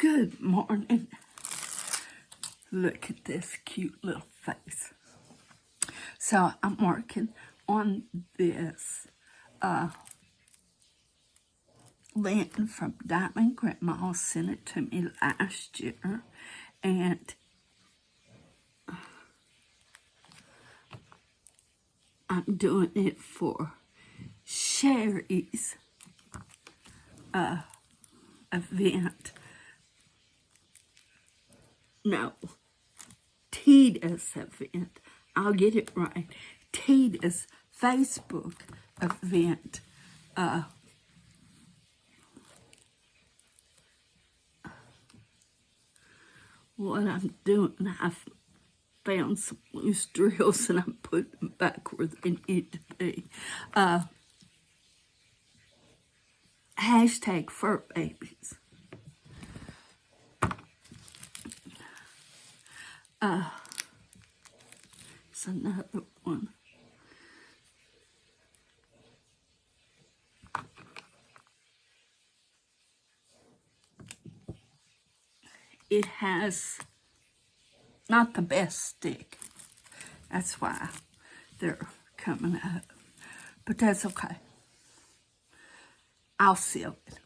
Good morning. Look at this cute little face. So I'm working on this Lynn from Diamond Grandma sent it to me last year, and I'm doing it for Sherry's event. No, Teedas event. I'll get it right. Teedas Facebook event. What I'm doing, I've found some loose drills and I'm putting them back where they need to be. Hashtag fur babies. It's another one. It has not the best stick. That's why they're coming up. But that's okay. I'll seal it.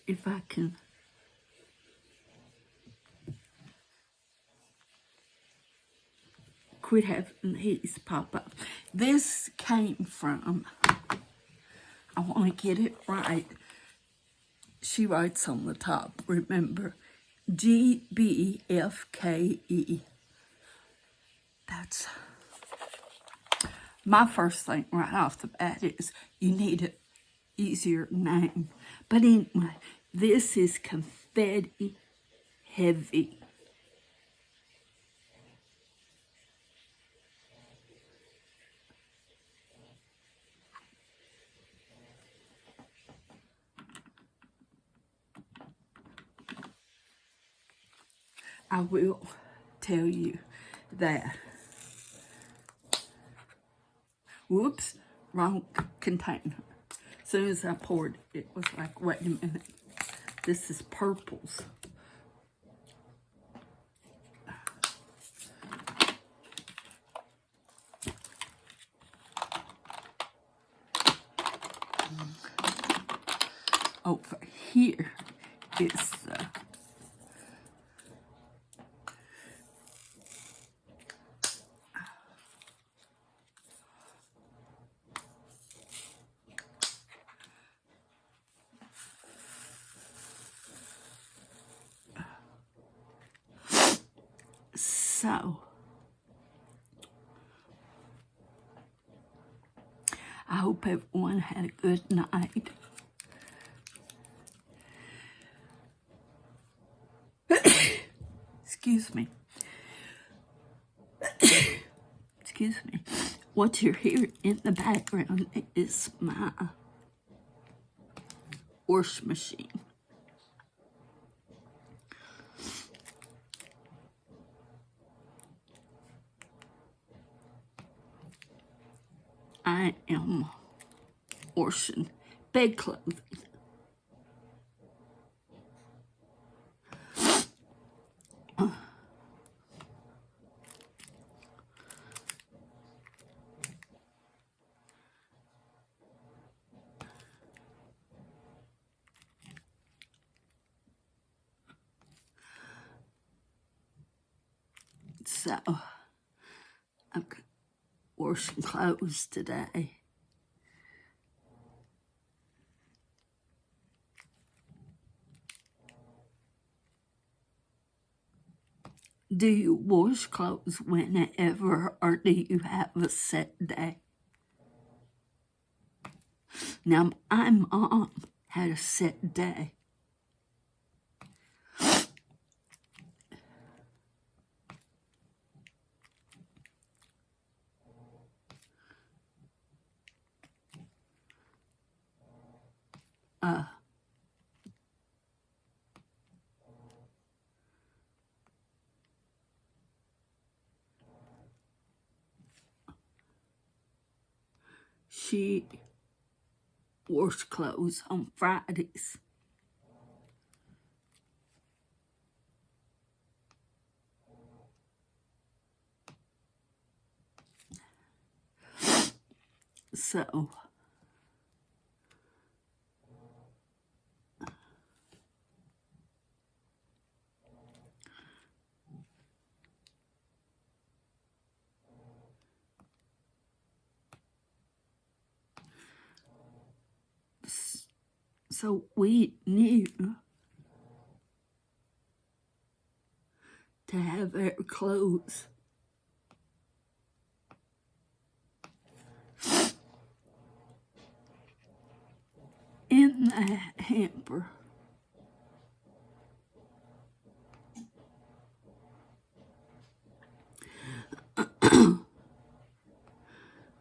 If I can quit having these pop up. This came from, I want to get it right. She writes on the top, remember, GBFKE. That's my first thing right off the bat is you need an easier name. But anyway, this is confetti heavy. I will tell you that. Whoops, wrong container. As soon as I poured it, it was like, wait a minute. This is purples. Over here is the so I hope everyone had a good night. Excuse me. Excuse me. What you're hearing in the background is my wash machine. I am washing bed clothing. So, I'm washing clothes today. Do you wash clothes whenever, or do you have a set day? Now, my mom had a set day. she washed clothes on Fridays. So we knew to have our clothes in the hamper.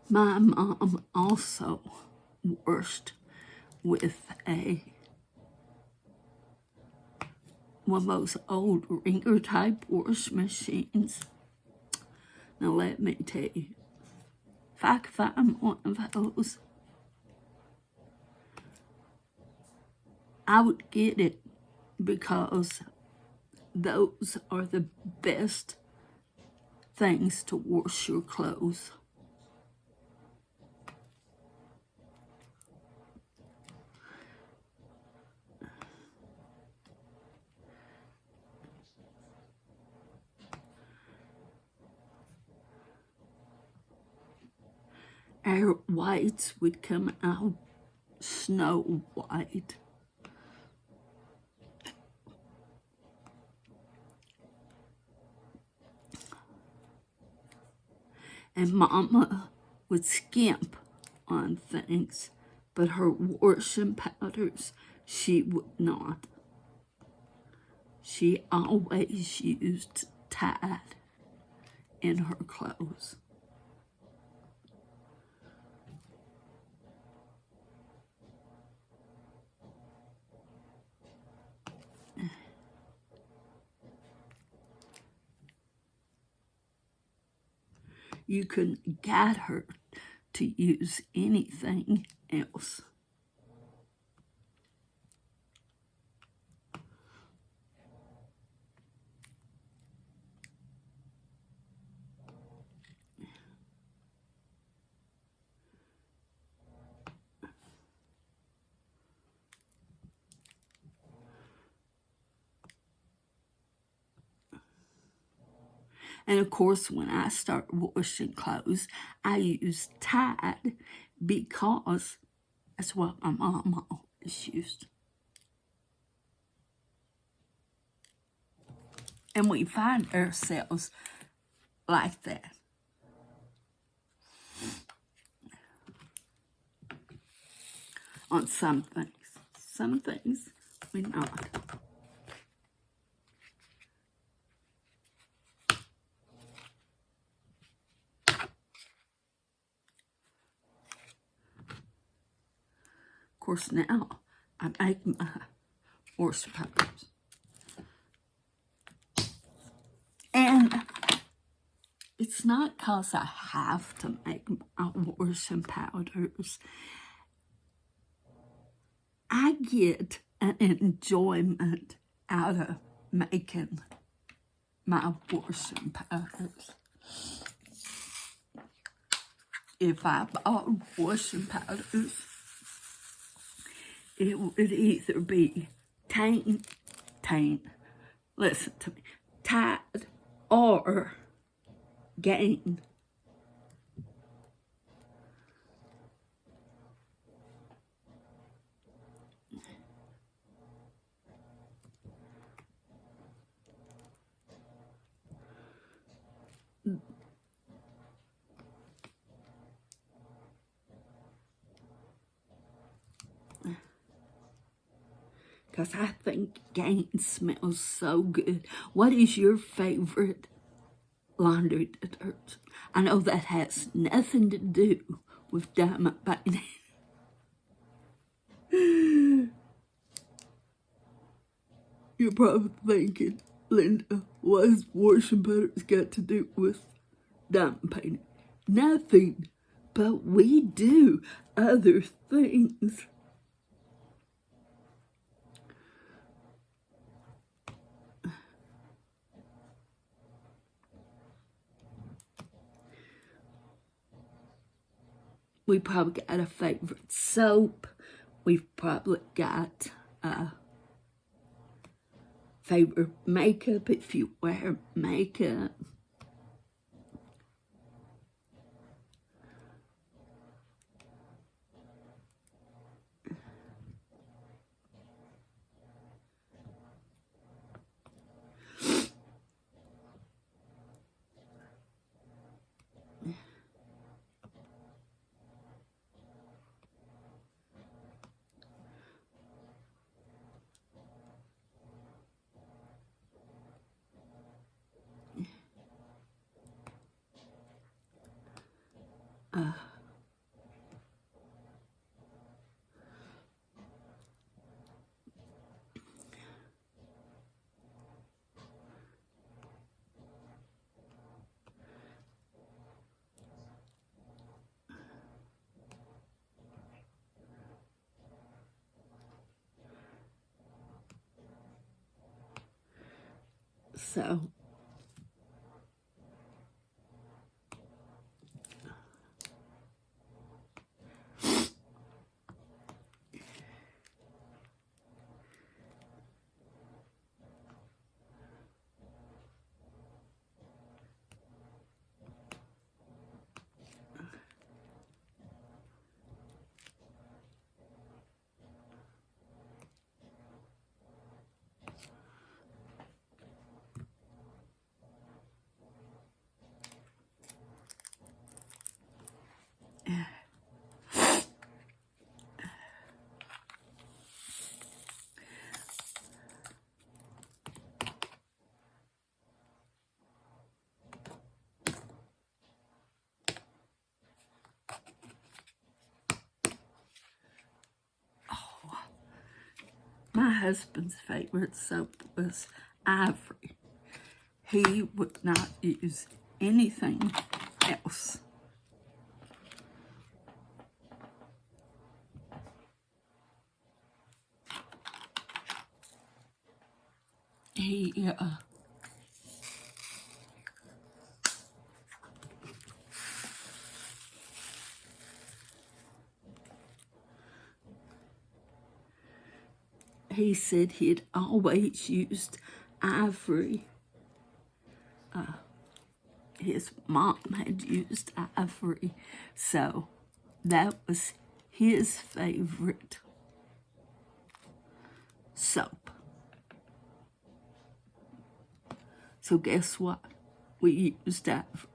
My mom also washed with one of those old ringer type wash machines. Now let me tell you, if I could find one of those, I would get it, because those are the best things to wash your clothes. Our whites would come out snow white. And Mama would skimp on things, but her washing powders, she would not. She always used Tide in her clothes. You couldn't get her to use anything else. And of course, when I start washing clothes, I use Tide, because that's what my mom always used. And we find ourselves like that. On some things. Some things we not. Of course, now I make my wash powders. And it's not because I have to make my washing powders. I get an enjoyment out of making my washing powders. If I bought washing powders, it would either be listen to me, Tide or Gain. Because I think Gain smells so good. What is your favorite laundry detergent? I know that has nothing to do with diamond painting. You're probably thinking, Linda, what has washing butters got to do with diamond painting? Nothing, but we do other things. We probably got a favorite soap. We've probably got favorite makeup if you wear makeup. So, my husband's favorite soap was Ivory. He would not use anything else. He said he'd always used Ivory. His mom had used Ivory, so that was his favorite soap. So guess what? We used Ivory.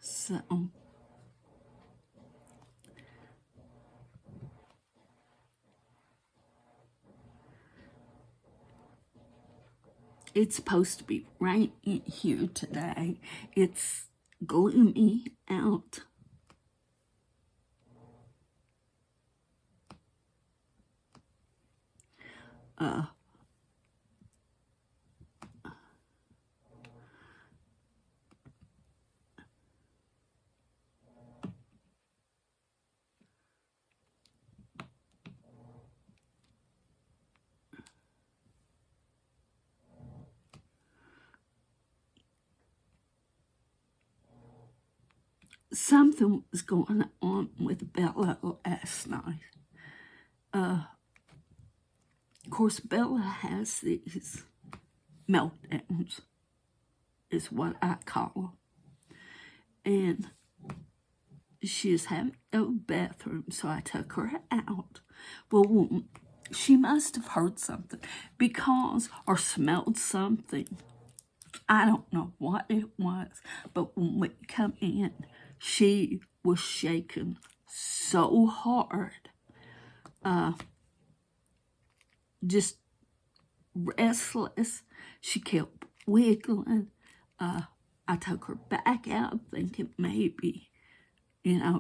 So it's supposed to be raining here today. It's gloomy out. Something was going on with Bella last night. Of course, Bella has these meltdowns, is what I call them. And she was having a bathroom, so I took her out. Well, she must have heard something because, or smelled something. I don't know what it was, but when we come in, she was shaking so hard, just restless. She kept wiggling. I took her back out thinking maybe,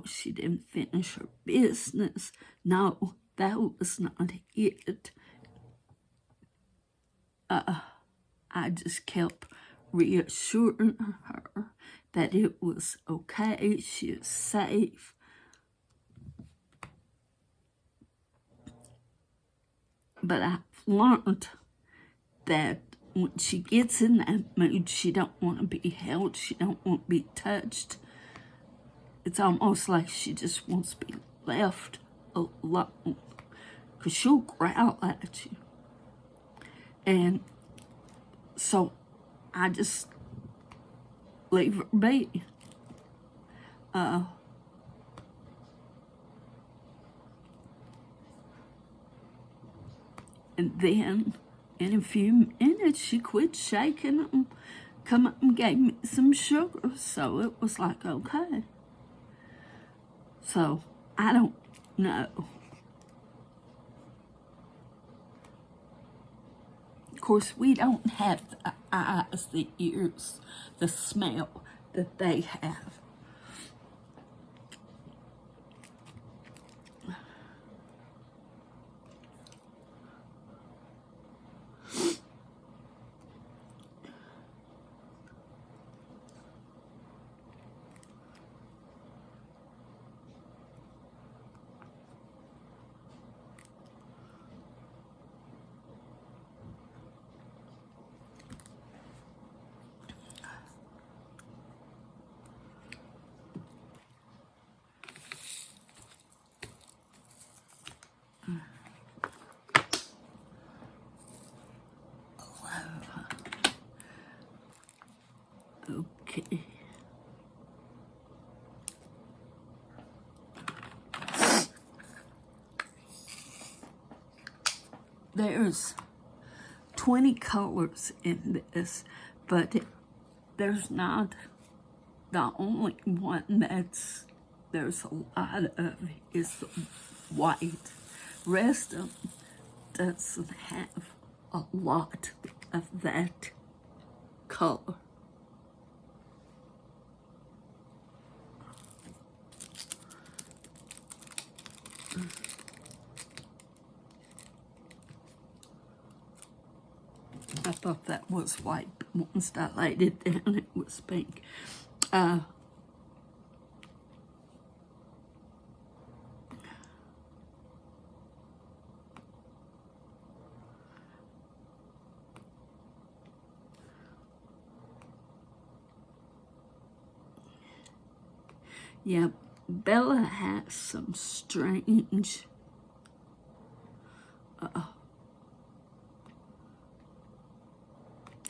she didn't finish her business. No, that was not it. I just kept reassuring her that it was okay, she is safe. But I've learned that when she gets in that mood, she don't want to be held, she don't want to be touched. It's almost like she just wants to be left alone, because she'll growl at you. And so I just leave her be. And then in a few minutes, she quit shaking and come up and gave me some sugar. So it was like, okay. So I don't know. Of course, we don't have the eyes, the ears, the smell that they have. Okay. There's 20 colors in this, but there's not the only one there's a lot of is the white. Rest of them doesn't have a lot of that color. I thought that was white, but once I laid it down, it was pink. Yeah, Bella has some strange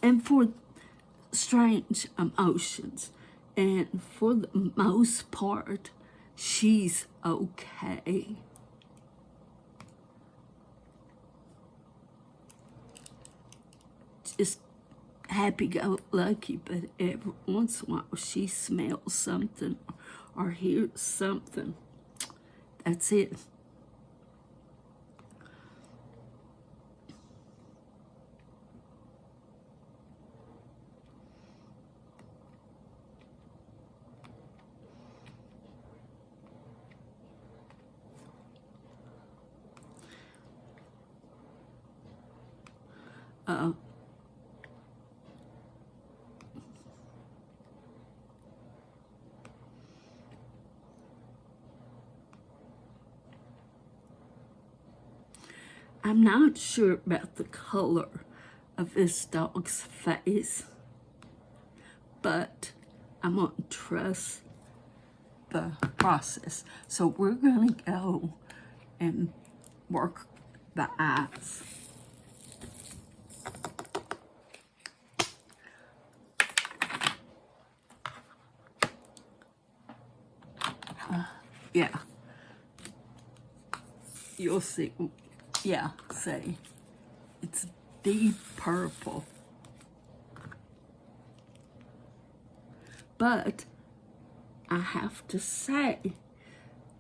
and for strange emotions, and for the most part, she's okay. Just happy-go-lucky, but every once in a while she smells something or hears something. That's it. I'm not sure about the color of this dog's face, but I'm going to trust the process. So we're going to go and work the eyes. Yeah. You'll see. Yeah, see. It's deep purple. But I have to say,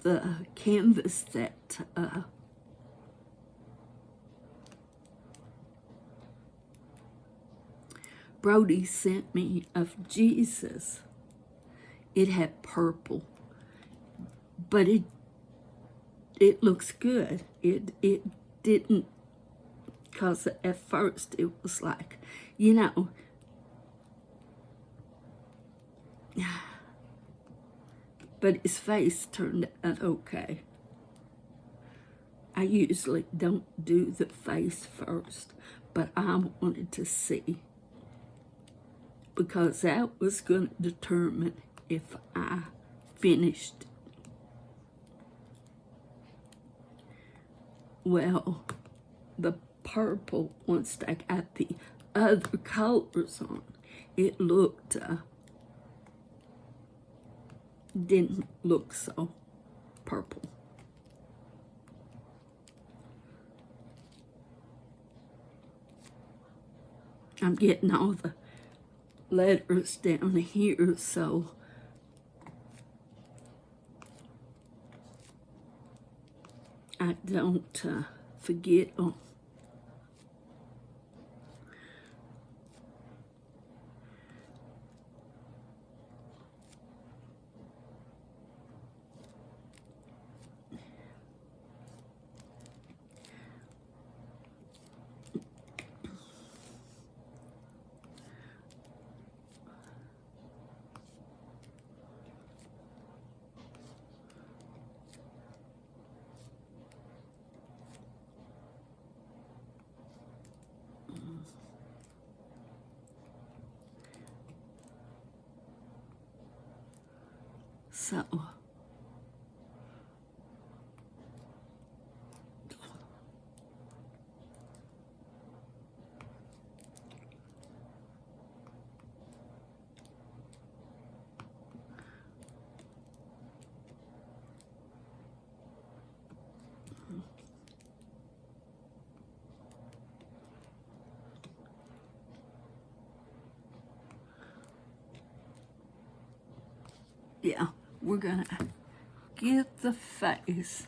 the canvas that Brody sent me of Jesus, it had purple, but it looks good. It didn't, because at first it was like, you know, but his face turned out okay. I usually don't do the face first, but I wanted to see, because that was going to determine if I finished. Well, the purple, once I got the other colors on, it looked, didn't look so purple. I'm getting all the letters down here, so I don't forget them. So, yeah, we're gonna get the face.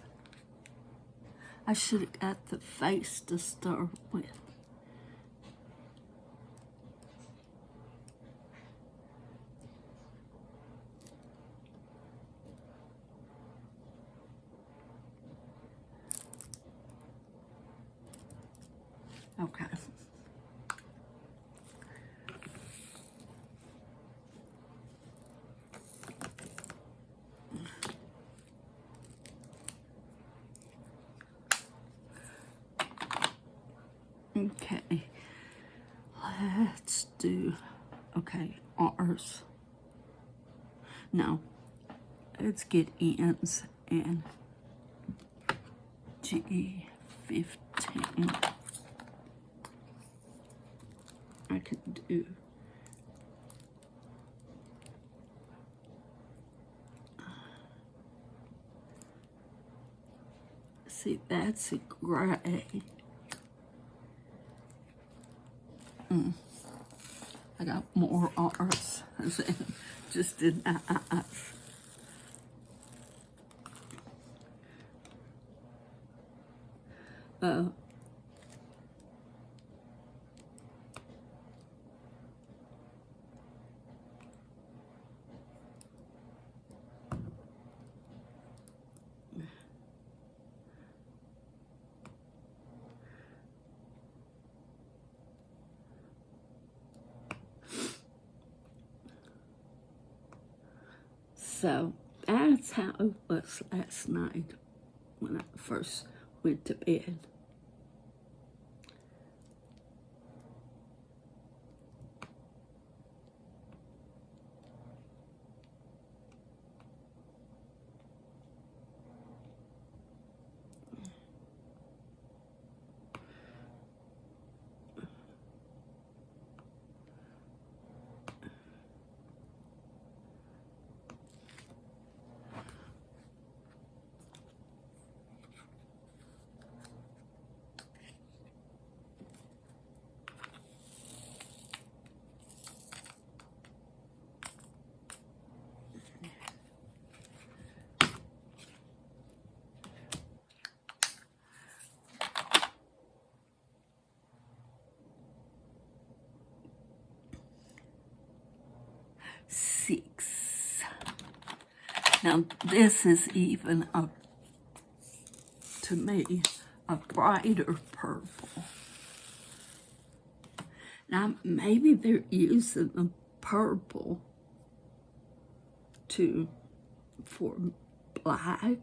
I should have got the face to start with. Okay. Okay. Let's do, okay, R's. No. Let's get N's and G15. I can do see, that's a gray. I got more R's just an I's. So that's how it was last night when I first went to bed. 6. Now this is even to me, a brighter purple. Now maybe they're using the purple for black,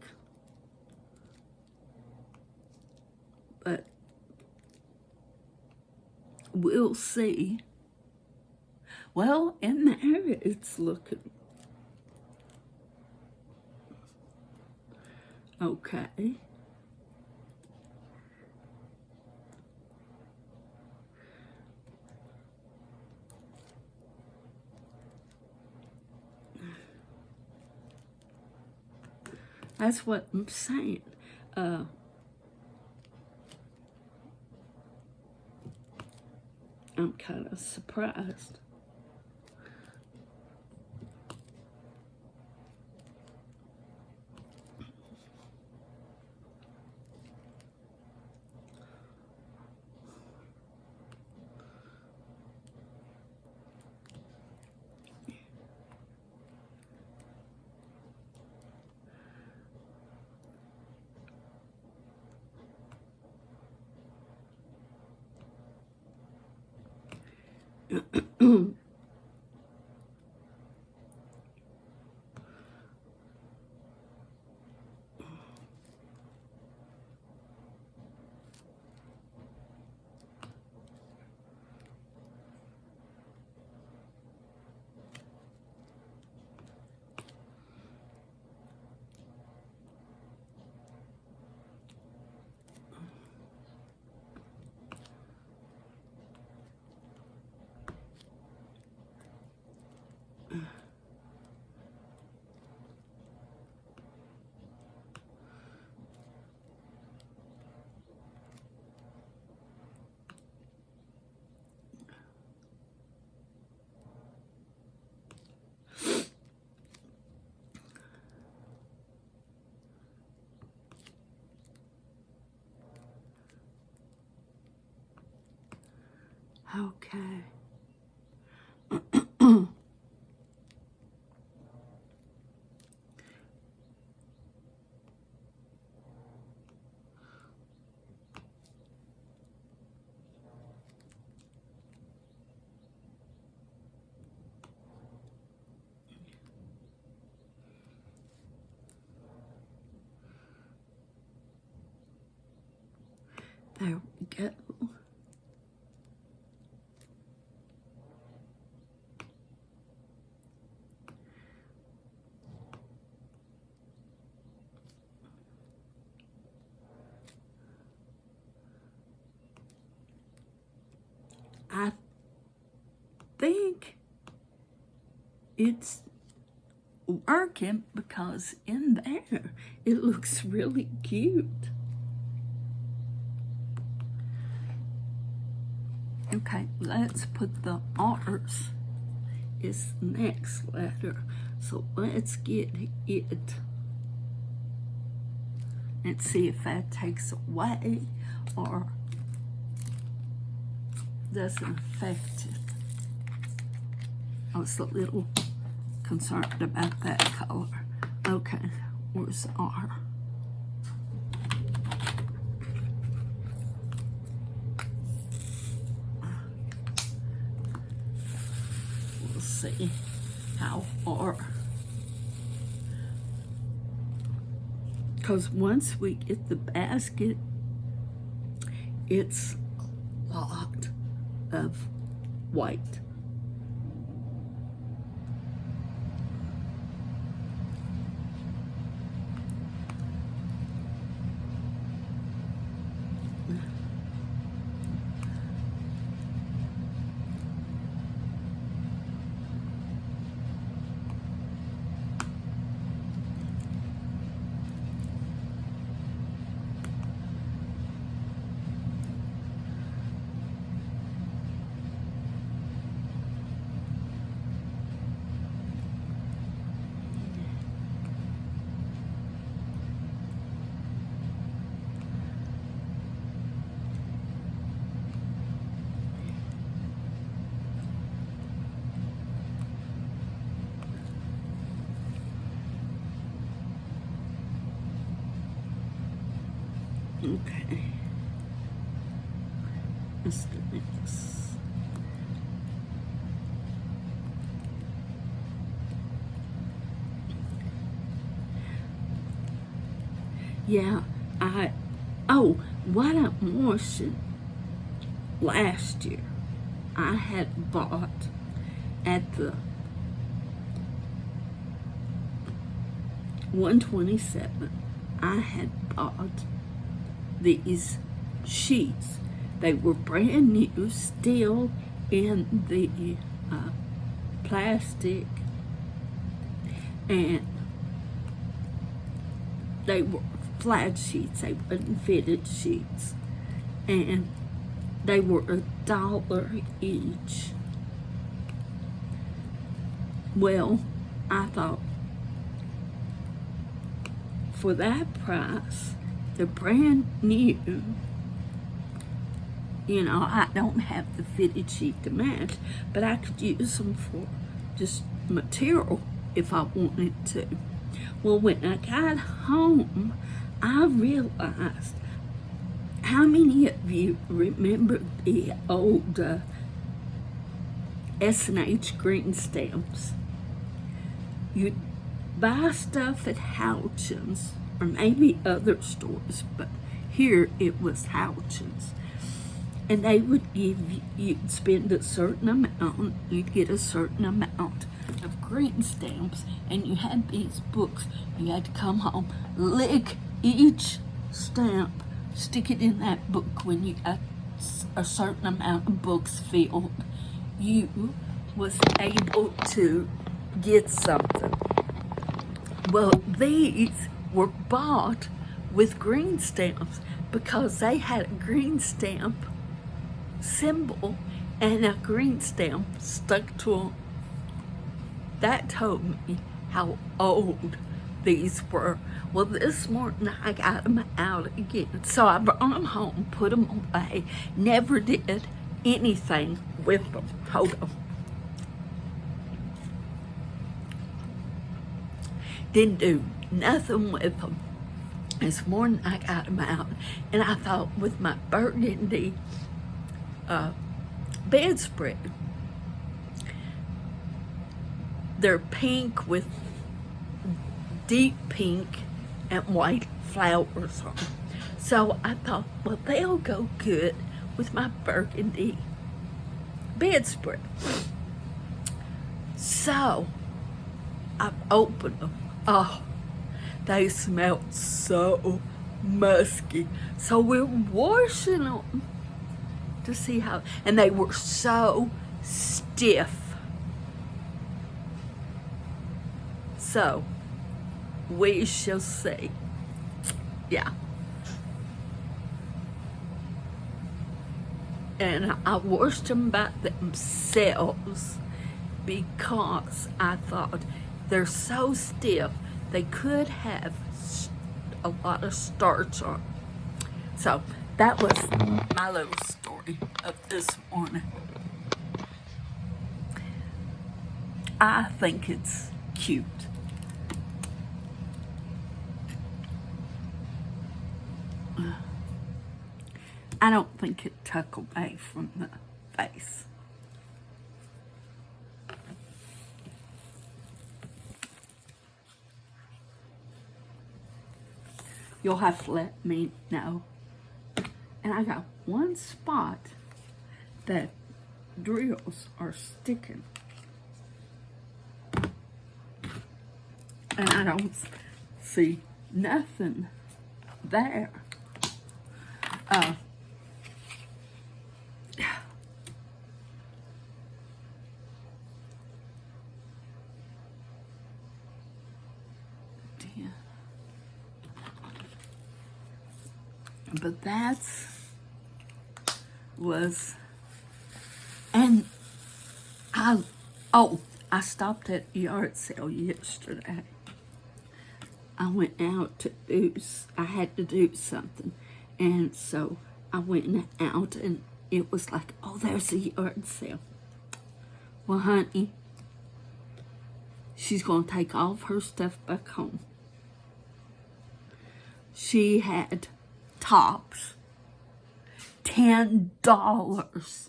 but we'll see. Well, in there it's looking okay. That's what I'm saying. I'm kind of surprised. Okay. There we go. I think it's working because in there it looks really cute. Okay, let's put the R's is next letter. So let's get it and see if that takes away or doesn't affect it. I was a little concerned about that color. Okay, where's R? We'll see how R. Because once we get the basket, it's a lot of white. Okay. Let's do this. Yeah, what I'm washing last year, I had bought at the 127, I had bought these sheets. They were brand new, still in the plastic, and they were flat sheets. They weren't fitted sheets, and they were $1 each. Well, I thought, for that price, they're brand new. You know, I don't have the fitted sheet to match, but I could use them for just material if I wanted to. Well, when I got home, I realized, how many of you remember the old S&H green stamps? You'd buy stuff at Houchins, or maybe other stores, but here it was Houchins. And they would give you, you'd spend a certain amount, you'd get a certain amount of green stamps, and you had these books. You had to come home, lick each stamp, stick it in that book. When you got a certain amount of books filled, you was able to get something. Well, these were bought with green stamps because they had a green stamp symbol and a green stamp stuck to them. That told me how old these were. Well, this morning I got them out again. So I brought them home, put them away, never did anything with them. Hold on. Didn't do nothing with them. This morning I got them out, and I thought, with my burgundy bedspread, they're pink with deep pink and white flowers on them. So I thought, well, they'll go good with my burgundy bedspread. So I opened them. Oh, they smelled so musky. So we're washing them to see how, and they were so stiff. So we shall see. Yeah. And I washed them by themselves because I thought, they're so stiff, they could have a lot of starch on. So that was my little story of this morning. I think it's cute. I don't think it took away from the face. You'll have to let me know. And I got one spot that drills are sticking. And I don't see nothing there. But and I stopped at the yard sale yesterday. I went out I had to do something. And so I went out, and it was like, oh, there's a yard sale. Well, honey, she's going to take all of her stuff back home. She had tops, $10.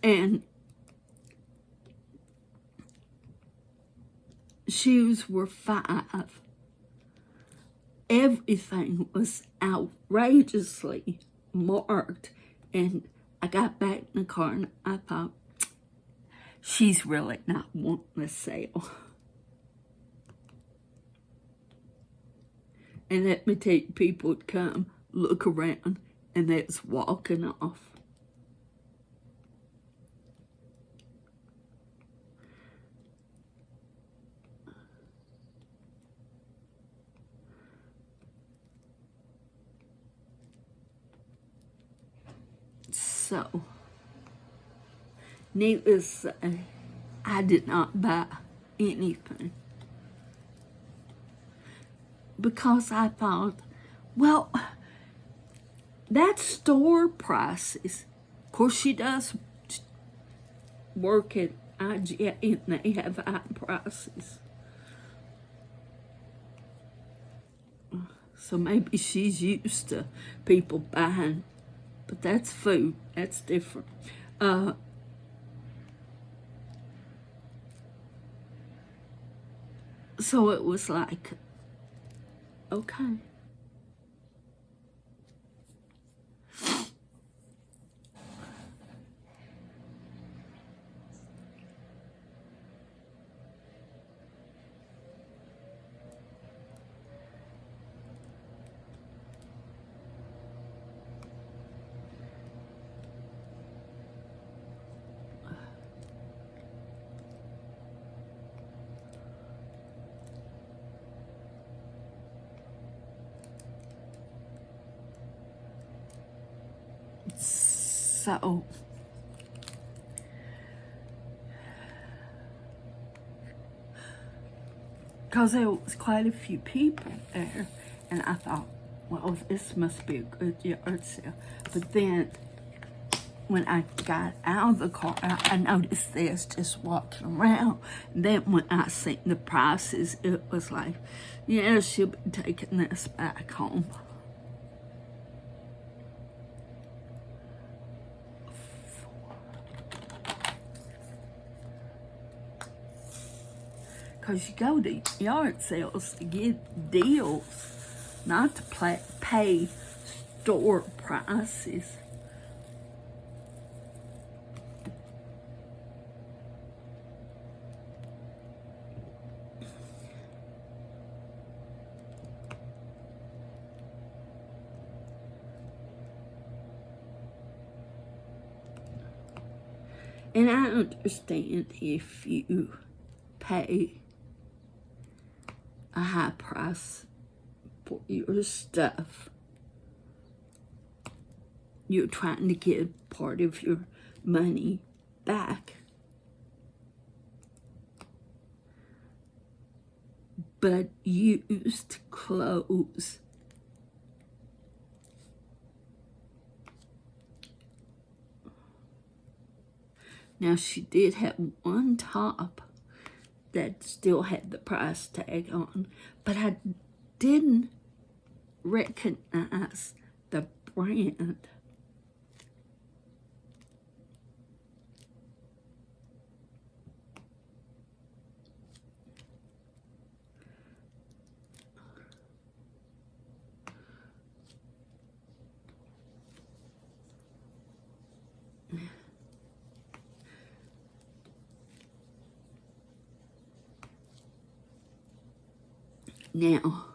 And shoes were $5. Everything was outrageously marked. And I got back in the car and I thought, she's really not wanting the sale. And let me tell you, people would come, look around, and they was walking off. So, needless to say, I did not buy anything. Because I thought, well, that's store prices. Of course, she does work at IGA and they have high prices. So maybe she's used to people buying, but that's food. That's different. So it was like, okay. So, because there was quite a few people there, and I thought, well, this must be a good yard sale. But then, when I got out of the car, I noticed this just walking around. And then when I seen the prices, it was like, yeah, she'll be taking this back home. Because you go to yard sales to get deals, not to pay store prices. And I understand if you pay a high price for your stuff, you're trying to get part of your money back. But used clothes, now she did have one top that still had the price tag on, but I didn't recognize the brand. Now,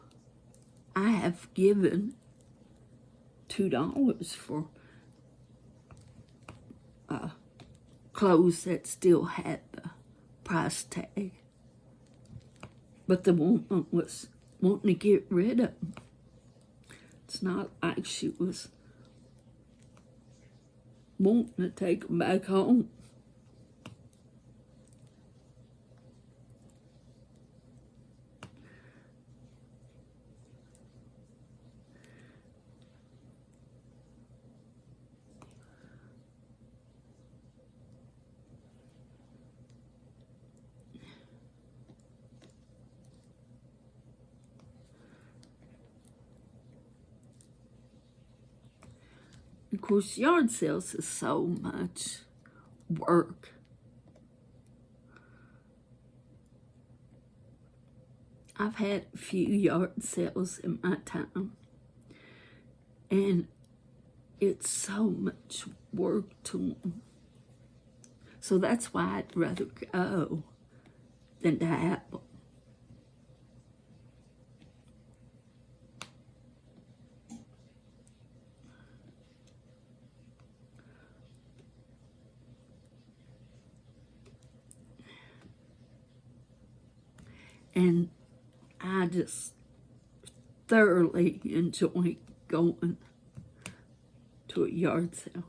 I have given $2 for clothes that still had the price tag. But the woman was wanting to get rid of them. It's not like she was wanting to take them back home. Of course, yard sales is so much work. I've had a few yard sales in my time, and it's so much work to them. So that's why I'd rather go than to dabble. And I just thoroughly enjoy going to a yard sale.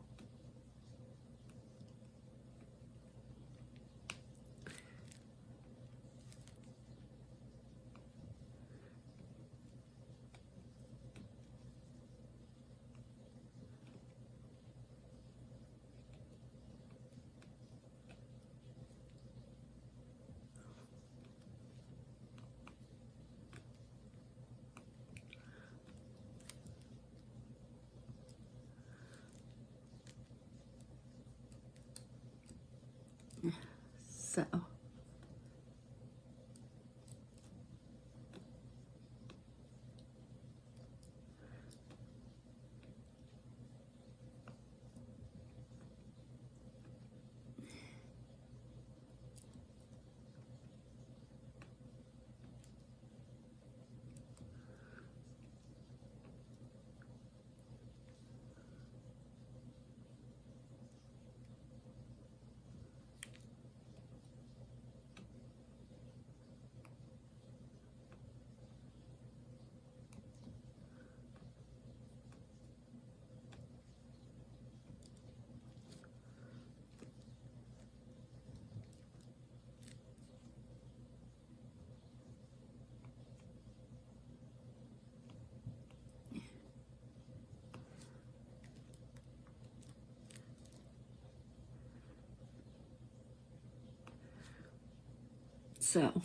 So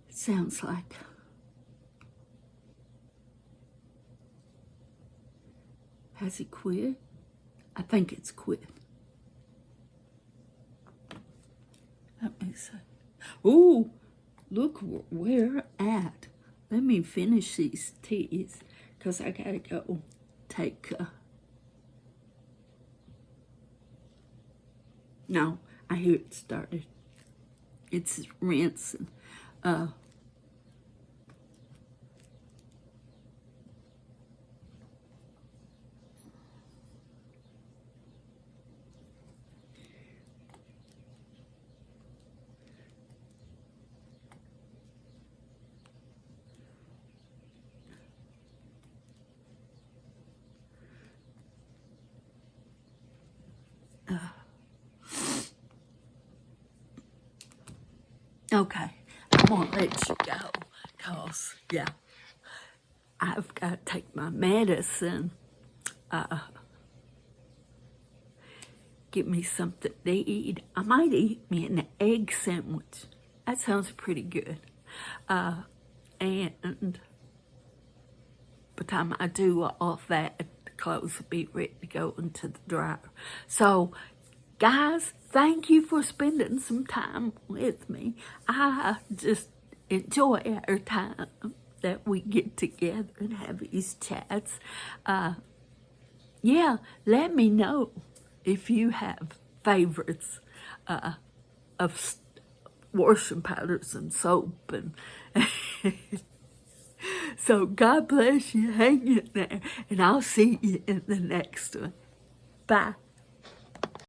it sounds like has he quit? I think it's quit. Let me see. Oh, look where we're at. Let me finish these teas because I gotta go take. No, I hear it started. It's rinsing. Okay, I'm gonna let you go, cause yeah, I've got to take my medicine. Get me something to eat. I might eat me an egg sandwich. That sounds pretty good. And by the time I do all that, the clothes will be ready to go into the dryer. So, guys, thank you for spending some time with me. I just enjoy our time that we get together and have these chats. Yeah, let me know if you have favorites of washing powders and soap. And so God bless you. Hang in there, and I'll see you in the next one. Bye.